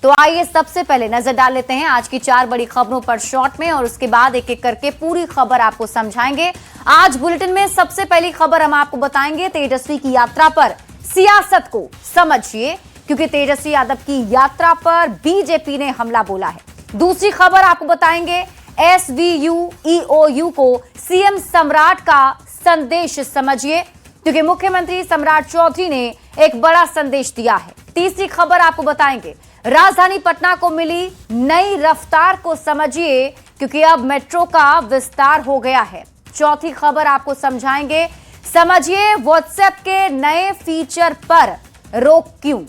तो आइए सबसे पहले नजर डाल लेते हैं आज की 4 बड़ी खबरों पर शॉर्ट में, और उसके बाद एक एक करके पूरी खबर आपको समझाएंगे। आज बुलेटिन में सबसे पहली खबर हम आपको बताएंगे, तेजस्वी की यात्रा पर सियासत को समझिए, क्योंकि तेजस्वी यादव की यात्रा पर बीजेपी ने हमला बोला है। दूसरी खबर आपको बताएंगे, SVU EOU को सीएम सम्राट का संदेश समझिए, क्योंकि मुख्यमंत्री सम्राट चौधरी ने एक बड़ा संदेश दिया है। तीसरी खबर आपको बताएंगे, राजधानी पटना को मिली नई रफ्तार को समझिए, क्योंकि अब मेट्रो का विस्तार हो गया है। चौथी खबर आपको समझाएंगे, समझिए व्हाट्सएप के नए फीचर पर रोक क्यों।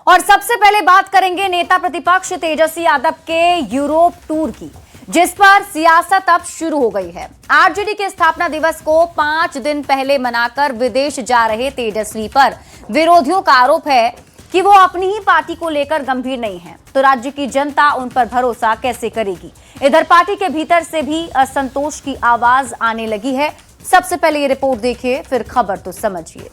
और सबसे पहले बात करेंगे नेता प्रतिपक्ष तेजस्वी यादव के यूरोप टूर की, जिस पर सियासत अब शुरू हो गई है। आरजेडी के स्थापना दिवस को 5 दिन पहले मनाकर विदेश जा रहे तेजस्वी पर विरोधियों का आरोप है कि वो अपनी ही पार्टी को लेकर गंभीर नहीं है, तो राज्य की जनता उन पर भरोसा कैसे करेगी। इधर पार्टी के भीतर से भी असंतोष की आवाज आने लगी है। सबसे पहले ये रिपोर्ट देखिए, फिर खबर तो समझिए।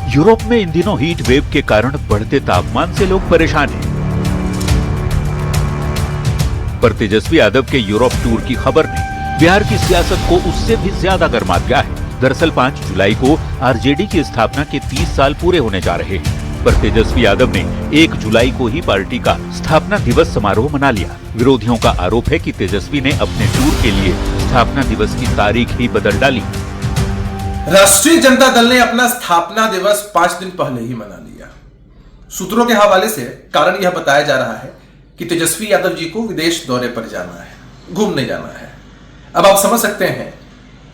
यूरोप में इन दिनों हीट वेव के कारण बढ़ते तापमान से लोग परेशान हैं। पर तेजस्वी यादव के यूरोप टूर की खबर ने बिहार की सियासत को उससे भी ज्यादा गर्मा दिया है। दरअसल 5 जुलाई को आरजेडी की स्थापना के 30 साल पूरे होने जा रहे हैं, पर तेजस्वी यादव ने 1 जुलाई को ही पार्टी का स्थापना दिवस समारोह मना लिया। विरोधियों का आरोप है कि तेजस्वी ने अपने टूर के लिए स्थापना दिवस की तारीख ही बदल डाली। राष्ट्रीय जनता दल ने अपना स्थापना दिवस 5 दिन पहले ही मना लिया। सूत्रों के हवाले से कारण यह बताया जा रहा है कि तेजस्वी यादव जी को विदेश दौरे पर जाना है, घूमने जाना है। अब आप समझ सकते हैं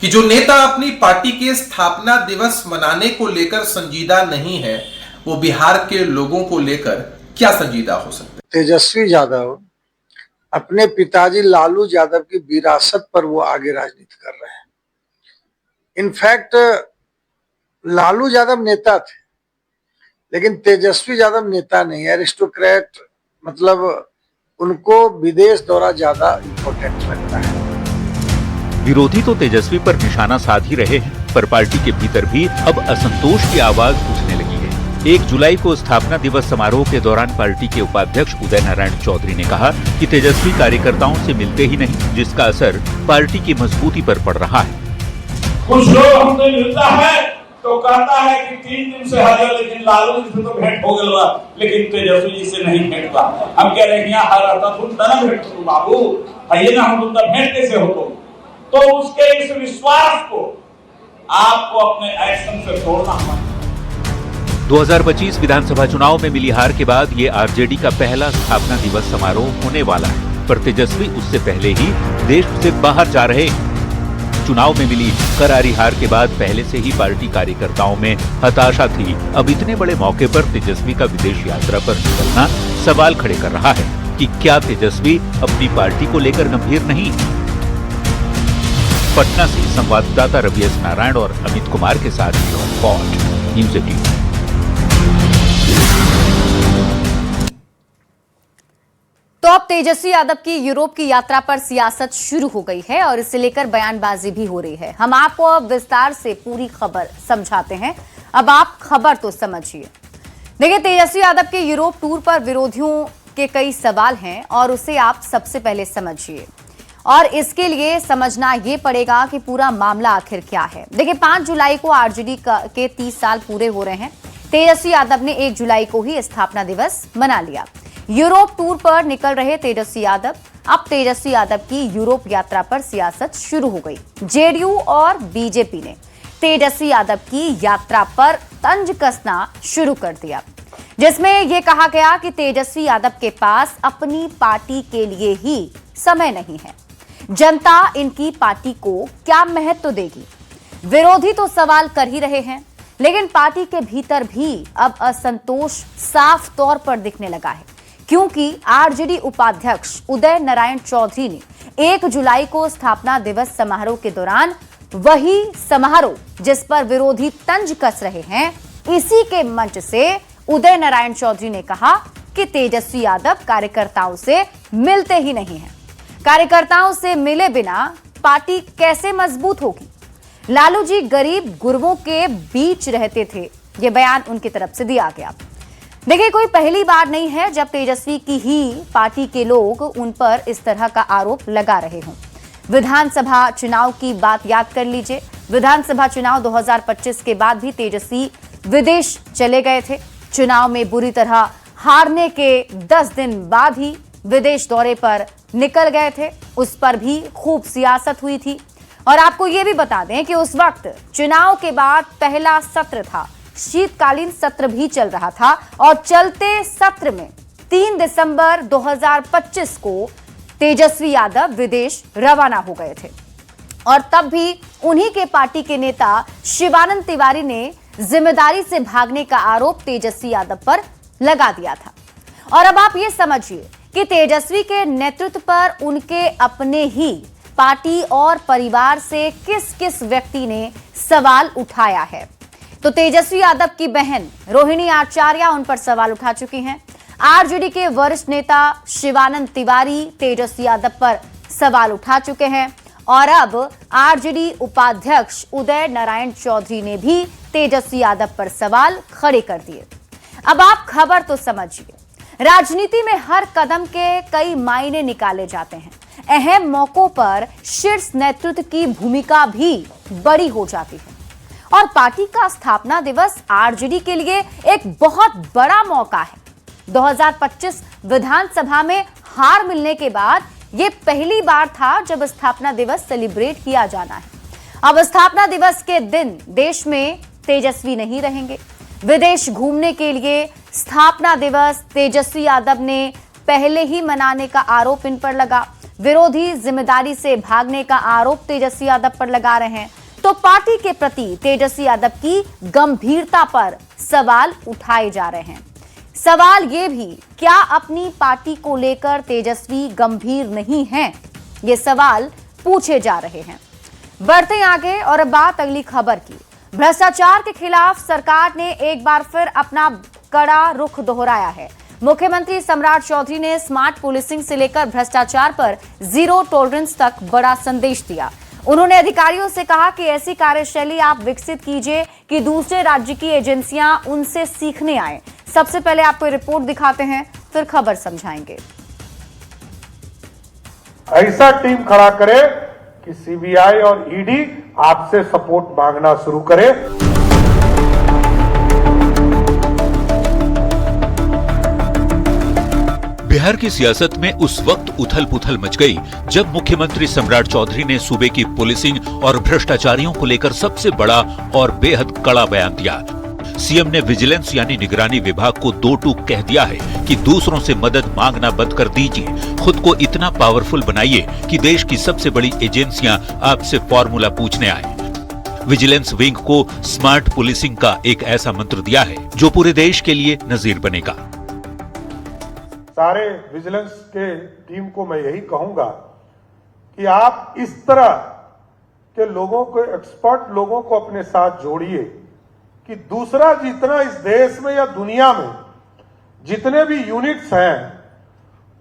कि जो नेता अपनी पार्टी के स्थापना दिवस मनाने को लेकर संजीदा नहीं है, वो बिहार के लोगों को लेकर क्या संजीदा हो सकता है। तेजस्वी यादव अपने पिताजी लालू यादव की विरासत पर वो आगे राजनीति कर रहे हैं। इनफैक्ट लालू यादव नेता थे, लेकिन तेजस्वी यादव नेता नहीं, एरिस्टोक्रेट, मतलब उनको विदेश दौरा ज्यादा इंपॉर्टेंट लगता है। विरोधी तो तेजस्वी पर निशाना साध ही रहे हैं, पर पार्टी के भीतर भी अब असंतोष की आवाज उठने लगी है। 1 जुलाई को स्थापना दिवस समारोह के दौरान पार्टी के उपाध्यक्ष उदय नारायण चौधरी ने कहा कि तेजस्वी कार्यकर्ताओं से मिलते ही नहीं, जिसका असर पार्टी की मजबूती पर पड़ रहा है। कुछ लोग हमसे मिलता है तो कहता है कि 3 दिन से हाजिर, लेकिन लालू जी से तो भेंट हो गया, लेकिन तेजस्वी जी से नहीं भेंट हुआ। हम कह रहे हैं यहाँ हर आता तुम ना भेंट तो बाबू आइए ना, हम तुमका भेंट कैसे हो। तो उसके इस विश्वास को आपको अपने एक्शन से तोड़ना है। 2025 विधानसभा चुनाव में मिली हार के बाद ये आरजेडी का पहला स्थापना दिवस समारोह होने वाला है, पर तेजस्वी उससे पहले ही देश से बाहर जा रहे हैं। चुनाव में मिली करारी हार के बाद पहले से ही पार्टी कार्यकर्ताओं में हताशा थी। अब इतने बड़े मौके पर तेजस्वी का विदेश यात्रा पर निकलना सवाल खड़े कर रहा है कि क्या तेजस्वी अपनी पार्टी को लेकर गंभीर नहीं। पटना से संवाददाता रवि एस नारायण और अमित कुमार के साथ रिपोर्ट न्यूज़ 18। तो अब तेजस्वी यादव की यूरोप की यात्रा पर सियासत शुरू हो गई है और इसे लेकर बयानबाजी भी हो रही है। हम आपको अब विस्तार से पूरी खबर समझाते हैं। अब आप खबर तो समझिए। देखिए, तेजस्वी यादव के यूरोप टूर पर विरोधियों के कई सवाल हैं और उसे आप सबसे पहले समझिए, और इसके लिए समझना यह पड़ेगा कि पूरा मामला आखिर क्या है। देखिए, 5 जुलाई को आरजेडी के 30 साल पूरे हो रहे हैं। तेजस्वी यादव ने 1 जुलाई को ही स्थापना दिवस मना लिया। यूरोप टूर पर निकल रहे तेजस्वी यादव, अब तेजस्वी यादव की यूरोप यात्रा पर सियासत शुरू हो गई। जेडीयू और बीजेपी ने तेजस्वी यादव की यात्रा पर तंज कसना शुरू कर दिया, जिसमें यह कहा गया कि तेजस्वी यादव के पास अपनी पार्टी के लिए ही समय नहीं है। जनता इनकी पार्टी को क्या महत्व देगी। विरोधी तो सवाल कर ही रहे हैं, लेकिन पार्टी के भीतर भी अब असंतोष साफ तौर पर दिखने लगा है, क्योंकि आरजेडी उपाध्यक्ष उदय नारायण चौधरी ने 1 जुलाई को स्थापना दिवस समारोह के दौरान वही समारोह जिस पर विरोधी तंज कस रहे हैं, इसी के मंच से उदय नारायण चौधरी ने कहा कि तेजस्वी यादव कार्यकर्ताओं से मिलते ही नहीं हैं। कार्यकर्ताओं से मिले बिना पार्टी कैसे मजबूत होगी? लालू जी गरीब गुरबों के बीच रहते थे, ये बयान उनकी तरफ से दिया गया। देखिए, कोई पहली बार नहीं है जब तेजस्वी की ही पार्टी के लोग उन पर इस तरह का आरोप लगा रहे हों। विधानसभा चुनाव की बात याद कर लीजिए। विधानसभा चुनाव 2025 के बाद भी तेजस्वी विदेश चले गए थे। चुनाव में बुरी तरह हारने के 10 दिन बाद ही विदेश दौरे पर निकल गए थे। उस पर भी खूब सियासत हुई थी। और आपको यह भी बता दें कि उस वक्त चुनाव के बाद पहला सत्र था, शीतकालीन सत्र भी चल रहा था और चलते सत्र में 3 दिसंबर 2025 को तेजस्वी यादव विदेश रवाना हो गए थे। और तब भी उन्हीं के पार्टी के नेता शिवानंद तिवारी ने जिम्मेदारी से भागने का आरोप तेजस्वी यादव पर लगा दिया था। और अब आप ये समझिए कि तेजस्वी के नेतृत्व पर उनके अपने ही पार्टी और परिवार से किस किस व्यक्ति ने सवाल उठाया है। तो तेजस्वी यादव की बहन रोहिणी आचार्य उन पर सवाल उठा चुकी हैं। आरजेडी के वरिष्ठ नेता शिवानंद तिवारी तेजस्वी यादव पर सवाल उठा चुके हैं। और अब आरजेडी उपाध्यक्ष उदय नारायण चौधरी ने भी तेजस्वी यादव पर सवाल खड़े कर दिए। अब आप खबर तो समझिए, राजनीति में हर कदम के कई मायने निकाले जाते हैं। अहम मौकों पर शीर्ष नेतृत्व की भूमिका भी बड़ी हो जाती है। और पार्टी का स्थापना दिवस आरजेडी के लिए एक बहुत बड़ा मौका है। 2025 विधानसभा में हार मिलने के बाद यह पहली बार था जब स्थापना दिवस सेलिब्रेट किया जाना है। अब स्थापना दिवस के दिन देश में तेजस्वी नहीं रहेंगे। विदेश घूमने के लिए स्थापना दिवस तेजस्वी यादव ने पहले ही मनाने का आरोप इन पर लगा। विरोधी जिम्मेदारी से भागने का आरोप तेजस्वी यादव पर लगा रहे हैं। तो पार्टी के प्रति तेजस्वी यादव की गंभीरता पर सवाल उठाए जा रहे हैं। सवाल ये भी, क्या अपनी पार्टी को लेकर तेजस्वी गंभीर नहीं हैं? ये सवाल पूछे जा रहे हैं। बढ़ते आगे और अब बात अगली खबर की। भ्रष्टाचार के खिलाफ सरकार ने एक बार फिर अपना कड़ा रुख दोहराया है। मुख्यमंत्री सम्राट चौधरी ने स्मार्ट पुलिसिंग से लेकर भ्रष्टाचार पर जीरो टॉलरेंस तक बड़ा संदेश दिया। उन्होंने अधिकारियों से कहा कि ऐसी कार्यशैली आप विकसित कीजिए कि दूसरे राज्य की एजेंसियां उनसे सीखने आए। सबसे पहले आपको रिपोर्ट दिखाते हैं, फिर खबर समझाएंगे। ऐसा टीम खड़ा करे कि सीबीआई और ईडी आपसे सपोर्ट मांगना शुरू करे। बिहार की सियासत में उस वक्त उथल पुथल मच गई जब मुख्यमंत्री सम्राट चौधरी ने सूबे की पुलिसिंग और भ्रष्टाचारियों को लेकर सबसे बड़ा और बेहद कड़ा बयान दिया। सीएम ने विजिलेंस यानी निगरानी विभाग को 2 टूक कह दिया है कि दूसरों से मदद मांगना बंद कर दीजिए, खुद को इतना पावरफुल बनाइए कि देश की सबसे बड़ी एजेंसियां आपसे फॉर्मूला पूछने आए। विजिलेंस विंग को स्मार्ट पुलिसिंग का एक ऐसा मंत्र दिया है जो पूरे देश के लिए नजीर बनेगा। सारे विजिलेंस के टीम को मैं यही कहूंगा कि आप इस तरह के लोगों को, एक्सपर्ट लोगों को अपने साथ जोड़िए कि दूसरा जितना इस देश में या दुनिया में जितने भी यूनिट्स हैं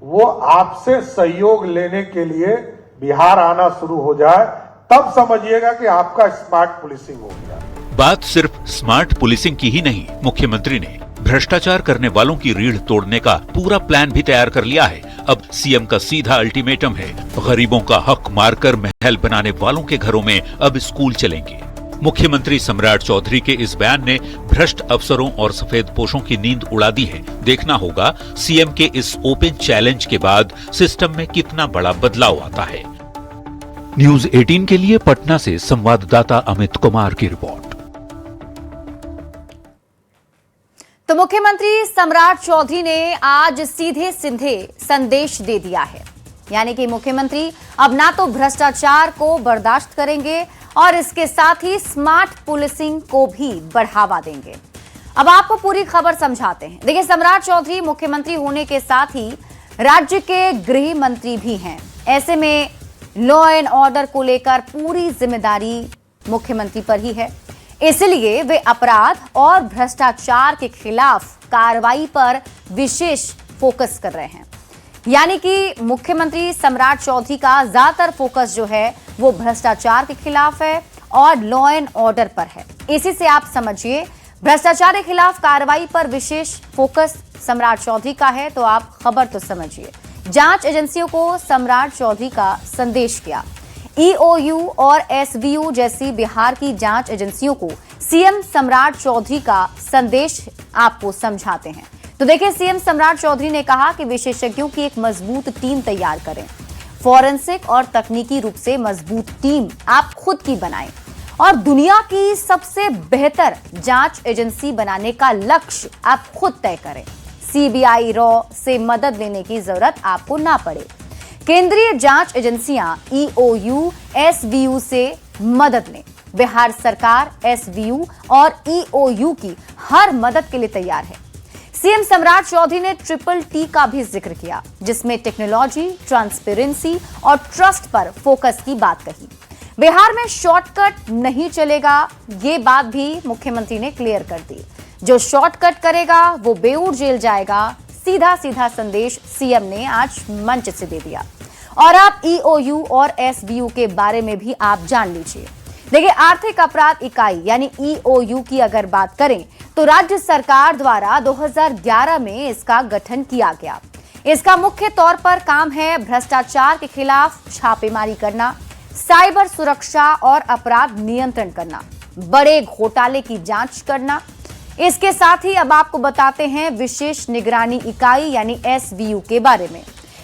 वो आपसे सहयोग लेने के लिए बिहार आना शुरू हो जाए, तब समझिएगा कि आपका स्मार्ट पुलिसिंग हो गया। बात सिर्फ स्मार्ट पुलिसिंग की ही नहीं, मुख्यमंत्री ने भ्रष्टाचार करने वालों की रीढ़ तोड़ने का पूरा प्लान भी तैयार कर लिया है। अब सीएम का सीधा अल्टीमेटम है, गरीबों का हक मारकर महल बनाने वालों के घरों में अब स्कूल चलेंगे। मुख्यमंत्री सम्राट चौधरी के इस बयान ने भ्रष्ट अफसरों और सफेद पोशों की नींद उड़ा दी है। देखना होगा सीएम के इस ओपन चैलेंज के बाद सिस्टम में कितना बड़ा बदलाव आता है। न्यूज 18 के लिए पटना से संवाददाता अमित कुमार की रिपोर्ट। तो मुख्यमंत्री सम्राट चौधरी ने आज सीधे संदेश दे दिया है, यानी कि मुख्यमंत्री अब ना तो भ्रष्टाचार को बर्दाश्त करेंगे और इसके साथ ही स्मार्ट पुलिसिंग को भी बढ़ावा देंगे। अब आपको पूरी खबर समझाते हैं। देखिए, सम्राट चौधरी मुख्यमंत्री होने के साथ ही राज्य के गृह मंत्री भी हैं। ऐसे में लॉ एंड ऑर्डर को लेकर पूरी जिम्मेदारी मुख्यमंत्री पर ही है। इसलिए वे अपराध और भ्रष्टाचार के खिलाफ कार्रवाई पर विशेष फोकस कर रहे हैं। यानी कि मुख्यमंत्री सम्राट चौधरी का ज्यादातर फोकस जो है वो भ्रष्टाचार के खिलाफ है और लॉ एंड ऑर्डर पर है। इसी से आप समझिए भ्रष्टाचार के खिलाफ कार्रवाई पर विशेष फोकस सम्राट चौधरी का है। तो आप खबर तो समझिए, जांच एजेंसियों को सम्राट चौधरी का संदेश किया। ईओयू और एसवीयू जैसी बिहार की जांच एजेंसियों को सीएम सम्राट चौधरी का संदेश आपको समझाते हैं। तो देखिए, सीएम सम्राट चौधरी ने कहा कि विशेषज्ञों की एक मजबूत टीम तैयार करें, फॉरेंसिक और तकनीकी रूप से मजबूत टीम आप खुद की बनाएं और दुनिया की सबसे बेहतर जांच एजेंसी बनाने का लक्ष्य आप खुद तय करें। सीबीआई रॉ से मदद लेने की जरूरत आपको ना पड़े। केंद्रीय जांच एजेंसियां ईओयू, एसवीयू से मदद लें। बिहार सरकार एसवीयू और ईओयू की हर मदद के लिए तैयार है। सीएम सम्राट चौधरी ने ट्रिपल-टी का भी जिक्र किया, जिसमें टेक्नोलॉजी, ट्रांसपेरेंसी और ट्रस्ट पर फोकस की बात कही। बिहार में शॉर्टकट नहीं चलेगा, ये बात भी मुख्यमंत्री ने क्लियर कर दी। जो शॉर्टकट करेगा वो बेऊर जेल जाएगा। सीधा सीधा संदेश सीएम ने आज मंच से दे दिया। और आप ईओयू और एसबीयू के बारे में भी आप जान लीजिए। देखिए, आर्थिक अपराध इकाई यानी ईओयू की अगर बात करें तो राज्य सरकार द्वारा 2011 में इसका गठन किया गया। इसका मुख्य तौर पर काम है भ्रष्टाचार के खिलाफ छापेमारी करना, साइबर सुरक्षा और अपराध नियंत्रण करना, बड़े घोटाले की जांच करना। इसके साथ ही अब आपको बताते हैं विशेष निगरानी इकाई यानी एसवीयू के बारे में।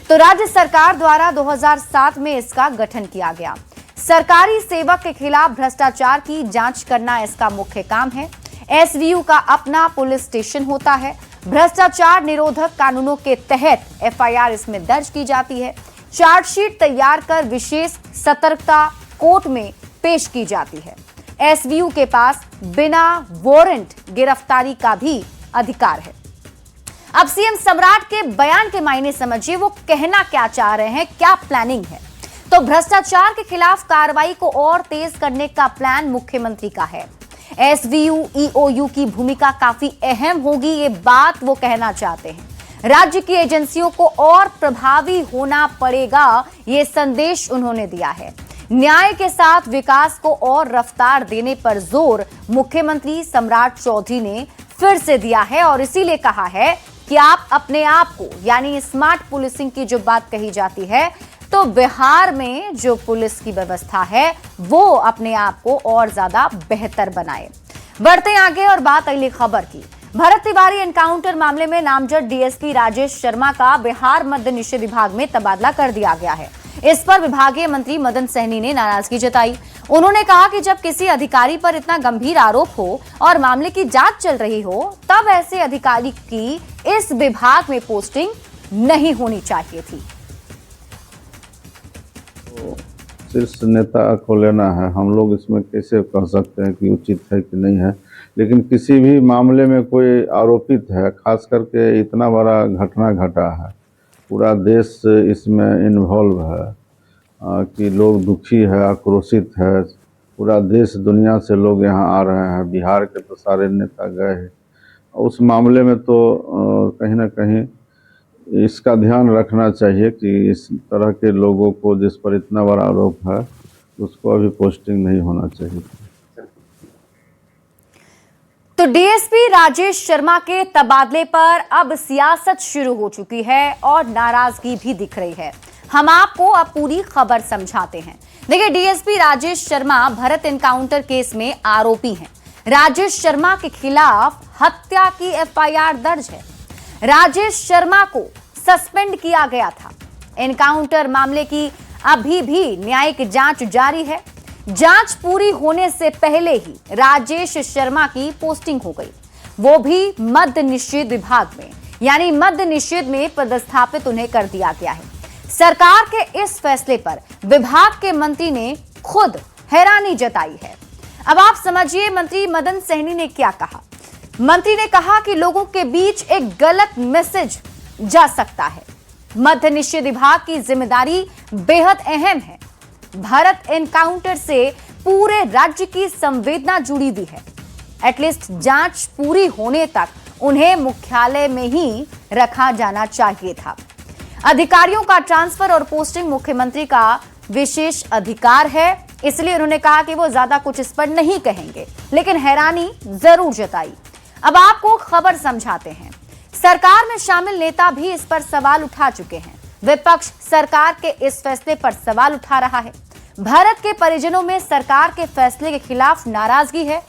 तो राज्य सरकार द्वारा 2007 में इसका गठन किया गया। सरकारी सेवक के खिलाफ भ्रष्टाचार की जांच करना इसका मुख्य काम है। एसवीयू का अपना पुलिस स्टेशन होता है। भ्रष्टाचार निरोधक कानूनों के तहत एफआईआर इसमें दर्ज की जाती है। चार्जशीट तैयार कर विशेष सतर्कता कोर्ट में पेश की जाती है। एसवीयू के पास बिना वारंट गिरफ्तारी का भी अधिकार है। अब सीएम सम्राट के बयान के मायने समझिए, वो कहना क्या चाह रहे हैं, क्या प्लानिंग है। तो भ्रष्टाचार के खिलाफ कार्रवाई को और तेज करने का प्लान मुख्यमंत्री का है। एसवीयू, ईओयू की भूमिका काफी अहम होगी, ये बात वो कहना चाहते हैं। राज्य की एजेंसियों को और प्रभावी होना पड़ेगा, ये संदेश उन्होंने दिया है। न्याय के साथ विकास को और रफ्तार देने पर जोर मुख्यमंत्री सम्राट चौधरी ने फिर से दिया है और इसीलिए कहा है कि आप अपने आप को, यानी स्मार्ट पुलिसिंग की जो बात कही जाती है, तो बिहार में जो पुलिस की व्यवस्था है वो अपने आप को और ज्यादा बेहतर बनाए। बढ़ते आगे और बात अगली खबर की। भरत तिवारी एनकाउंटर मामले में नामजद डीएसपी राजेश शर्मा का बिहार मद्य निषेध विभाग में तबादला कर दिया गया है। इस पर विभागीय मंत्री मदन सहनी ने नाराजगी जताई। उन्होंने कहा कि जब किसी अधिकारी पर इतना गंभीर आरोप हो और मामले की जांच चल रही हो, तब ऐसे अधिकारी की इस विभाग में पोस्टिंग नहीं होनी चाहिए थी। तो शीर्ष नेता को लेना है, हम लोग इसमें कैसे कह सकते हैं कि उचित है कि नहीं है। लेकिन किसी भी मामले में कोई आरोपित है, खास करके इतना बड़ा घटना घटा है, पूरा देश इसमें इन्वॉल्व है, कि लोग दुखी है, आक्रोशित है, पूरा देश दुनिया से लोग यहाँ आ रहे हैं, बिहार के तो सारे नेता गए हैं। उस मामले में तो कहीं ना कहीं इसका ध्यान रखना चाहिए कि इस तरह के लोगों को, जिस पर इतना बड़ा आरोप है, उसको अभी पोस्टिंग नहीं होना चाहिए। तो डीएसपी राजेश शर्मा के तबादले पर अब सियासत शुरू हो चुकी है और नाराजगी भी दिख रही है। हम आपको अब पूरी खबर समझाते हैं। देखिए, DSP Rajesh Sharma Bharat encounter case में आरोपी हैं। राजेश शर्मा के खिलाफ हत्या की एफआईआर दर्ज है। राजेश शर्मा को सस्पेंड किया गया था। एनकाउंटर मामले की अभी भी न्यायिक जांच जारी है। जांच पूरी होने से पहले ही राजेश शर्मा की पोस्टिंग हो गई, वो भी मद्य निषेध विभाग में, यानी मद्य निषेध में पदस्थापित उन्हें कर दिया गया है। सरकार के इस फैसले पर विभाग के मंत्री ने खुद हैरानी जताई है। अब आप समझिए मंत्री मदन सहनी ने क्या कहा। मंत्री ने कहा कि लोगों के बीच एक गलत मैसेज जा सकता है। मद्य निषेध विभाग की जिम्मेदारी बेहद अहम है। भरत एनकाउंटर से पूरे राज्य की संवेदना जुड़ी हुई है। एटलीस्ट जांच पूरी होने तक उन्हें मुख्यालय में ही रखा जाना चाहिए था। अधिकारियों का ट्रांसफर और पोस्टिंग मुख्यमंत्री का विशेष अधिकार है, इसलिए उन्होंने कहा कि वो ज्यादा कुछ इस पर नहीं कहेंगे, लेकिन हैरानी जरूर जताई। अब आपको खबर समझाते हैं। सरकार में शामिल नेता भी इस पर सवाल उठा चुके हैं। विपक्ष सरकार के इस फैसले पर सवाल उठा रहा है। भरत के परिजनों में सरकार के फैसले के खिलाफ नाराजगी है।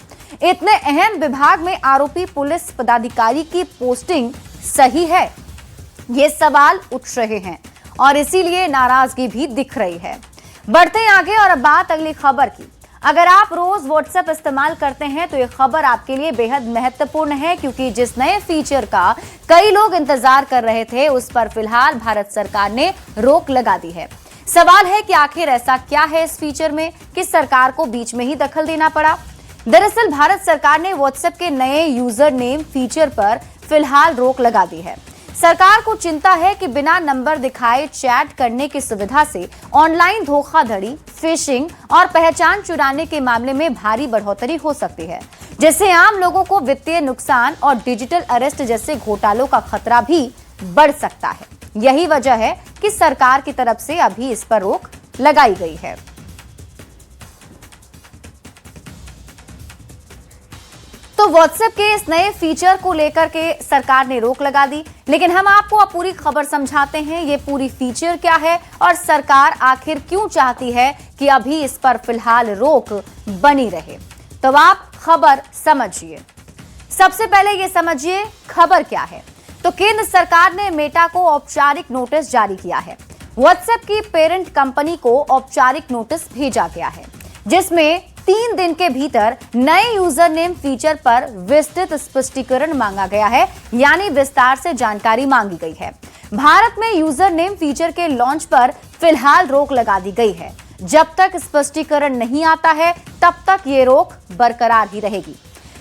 इतने अहम विभाग में आरोपी पुलिस पदाधिकारी की पोस्टिंग सही है, ये सवाल उठ रहे हैं और इसीलिए नाराजगी भी दिख रही है। बढ़ते हैं आगे और अब बात अगली खबर की। अगर आप रोज व्हाट्सएप इस्तेमाल करते हैं तो ये खबर आपके लिए बेहद महत्वपूर्ण है, क्योंकि जिस नए फीचर का कई लोग इंतजार कर रहे थे उस पर फिलहाल भारत सरकार ने रोक लगा दी है। सवाल है कि आखिर ऐसा क्या है इस फीचर में कि सरकार को बीच में ही दखल देना पड़ा। दरअसल भारत सरकार ने व्हाट्सएप के नए यूजर नेम फीचर पर फिलहाल रोक लगा दी है। सरकार को चिंता है कि बिना नंबर दिखाए चैट करने की सुविधा से ऑनलाइन धोखाधड़ी, फिशिंग और पहचान चुराने के मामले में भारी बढ़ोतरी हो सकती है, जिससे आम लोगों को वित्तीय नुकसान और डिजिटल अरेस्ट जैसे घोटालों का खतरा भी बढ़ सकता है। यही वजह है कि सरकार की तरफ से अभी इस पर रोक लगाई गई है। तो व्हाट्सएप के इस नए फीचर को लेकर के सरकार ने रोक लगा दी, लेकिन हम आपको अब पूरी खबर समझाते हैं। ये पूरी फीचर क्या है और सरकार आखिर क्यों चाहती है कि अभी इस पर फिलहाल रोक बनी रहे। तो आप खबर समझिए। सबसे पहले ये समझिए खबर क्या है। तो केंद्र सरकार ने मेटा को औपचारिक नोटिस जारी किया है। व्हाट्सएप की पेरेंट कंपनी को औपचारिक नोटिस भेजा गया है, जिसमें 3 दिन के भीतर नए यूजर नेम फीचर पर विस्तृत स्पष्टीकरण मांगा गया है, यानी विस्तार से जानकारी मांगी गई है। भारत में यूजर नेम फीचर के लॉन्च पर फिलहाल रोक लगा दी गई है। जब तक स्पष्टीकरण नहीं आता है तब तक ये रोक बरकरार ही रहेगी।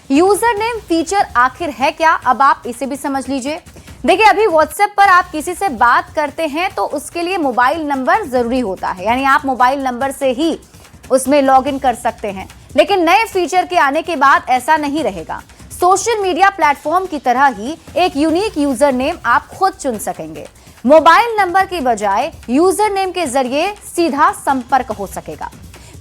यूजर नेम फीचर आखिर है क्या, अब आप इसे भी समझ लीजिए। देखिए, अभी व्हाट्सएप पर आप किसी से बात करते हैं तो उसके लिए मोबाइल नंबर जरूरी होता है, यानी आप मोबाइल नंबर से ही उसमें लॉगिन कर सकते हैं। लेकिन नए फीचर के आने के बाद ऐसा नहीं रहेगा। सोशल मीडिया प्लेटफॉर्म की तरह ही एक यूनिक यूजर नेम आप खुद चुन सकेंगे। मोबाइल नंबर की बजाय यूजर नेम के जरिए सीधा संपर्क हो सकेगा।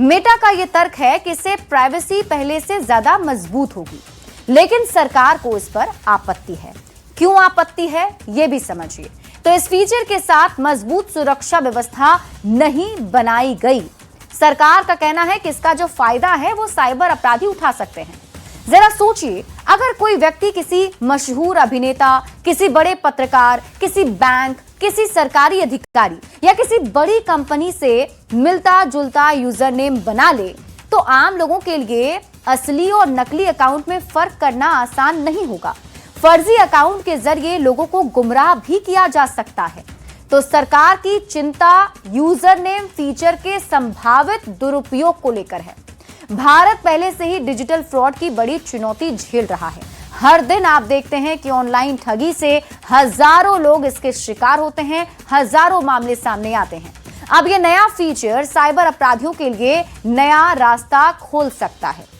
मेटा का यह तर्क है कि इससे प्राइवेसी पहले से ज्यादा मजबूत होगी, लेकिन सरकार को इस पर आपत्ति है। क्यों आपत्ति है, यह भी समझिए। तो इस फीचर के साथ मजबूत सुरक्षा व्यवस्था नहीं बनाई गई। सरकार का कहना है कि इसका जो फायदा है वो साइबर अपराधी उठा सकते हैं। जरा सोचिए, अगर कोई व्यक्ति किसी मशहूर अभिनेता, किसी बड़े पत्रकार, किसी बैंक, किसी सरकारी अधिकारी या किसी बड़ी कंपनी से मिलता जुलता यूजर नेम बना ले, तो आम लोगों के लिए असली और नकली अकाउंट में फर्क करना आसान नहीं होगा। फर्जी अकाउंट के जरिए लोगों को गुमराह भी किया जा सकता है। तो सरकार की चिंता यूजर नेम फीचर के संभावित दुरुपयोग को लेकर है। भारत पहले से ही डिजिटल फ्रॉड की बड़ी चुनौती झेल रहा है। हर दिन आप देखते हैं कि ऑनलाइन ठगी से हजारों लोग इसके शिकार होते हैं, हजारों मामले सामने आते हैं। अब यह नया फीचर साइबर अपराधियों के लिए नया रास्ता खोल सकता है।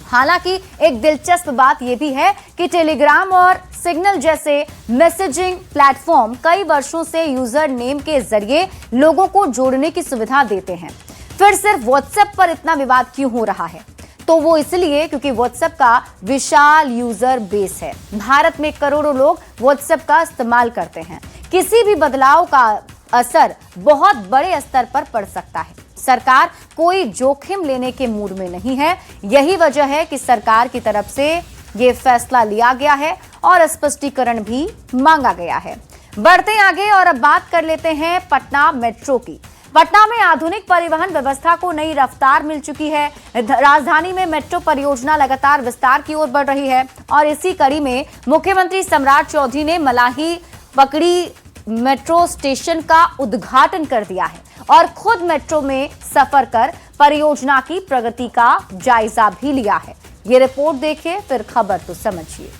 हालांकि एक दिलचस्प बात यह भी है कि टेलीग्राम और सिग्नल जैसे मैसेजिंग प्लेटफॉर्म कई वर्षों से यूजर नेम के जरिए लोगों को जोड़ने की सुविधा देते हैं। फिर सिर्फ व्हाट्सएप पर इतना विवाद क्यों हो रहा है? तो वो इसलिए क्योंकि व्हाट्सएप का विशाल यूजर बेस है। भारत में करोड़ों लोग व्हाट्सएप का इस्तेमाल करते हैं। किसी भी बदलाव का असर बहुत बड़े स्तर पर पड़ सकता है। सरकार कोई जोखिम लेने के मूड में नहीं है। यही वजह है कि सरकार की तरफ से ये फैसला लिया गया है और स्पष्टीकरण भी मांगा गया है। बढ़ते आगे और अब बात कर लेते हैं पटना मेट्रो की। पटना में आधुनिक परिवहन व्यवस्था को नई रफ्तार मिल चुकी है। राजधानी में मेट्रो परियोजना लगातार विस्तार की ओर बढ़ रही है और इसी कड़ी में मुख्यमंत्री सम्राट चौधरी ने मलाही पकड़ी मेट्रो स्टेशन का उद्घाटन कर दिया है और खुद मेट्रो में सफर कर परियोजना की प्रगति का जायजा भी लिया है। ये रिपोर्ट देखिए, फिर खबर तो समझिए।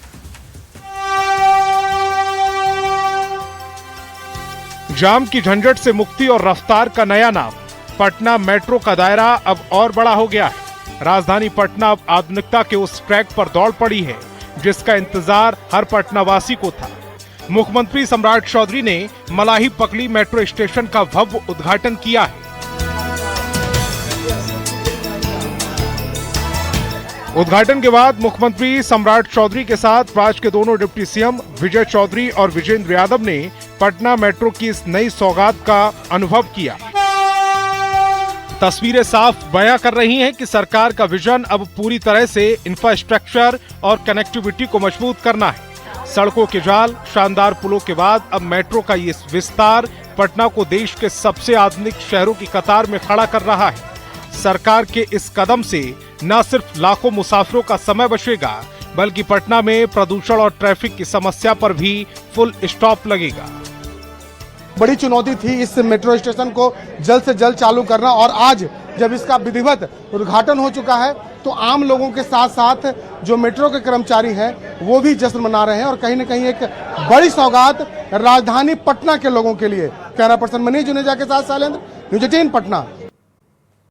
जाम की झंझट से मुक्ति और रफ्तार का नया नाम। पटना मेट्रो का दायरा अब और बड़ा हो गया है। राजधानी पटना अब आधुनिकता के उस ट्रैक पर दौड़ पड़ी है जिसका इंतजार हर पटनावासी को था। मुख्यमंत्री सम्राट चौधरी ने मलाही पकली मेट्रो स्टेशन का भव्य उद्घाटन किया है। उद्घाटन के बाद मुख्यमंत्री सम्राट चौधरी के साथ राज्य के दोनों डिप्टी सीएम विजय चौधरी और विजेंद्र यादव ने पटना मेट्रो की इस नई सौगात का अनुभव किया। तस्वीरें साफ बयां कर रही हैं कि सरकार का विजन अब पूरी तरह से इंफ्रास्ट्रक्चर और कनेक्टिविटी को मजबूत करना है। सड़कों के जाल, शानदार पुलों के बाद अब मेट्रो का ये विस्तार पटना को देश के सबसे आधुनिक शहरों की कतार में खड़ा कर रहा है। सरकार के इस कदम से न सिर्फ लाखों मुसाफिरों का समय बचेगा, बल्कि पटना में प्रदूषण और ट्रैफिक की समस्या पर भी फुल स्टॉप लगेगा। बड़ी चुनौती थी इस मेट्रो स्टेशन को जल्द से जल्द चालू करना, और आज जब इसका विधिवत उद्घाटन हो चुका है तो आम लोगों के साथ साथ जो मेट्रो के कर्मचारी हैं वो भी जश्न मना रहे हैं, और कहीं न कहीं एक बड़ी सौगात राजधानी पटना के लोगों के लिए। कैमरा पर्सन मनीष जुनेजा के साथ शैलेंद्र, न्यूज़ 18 पटना।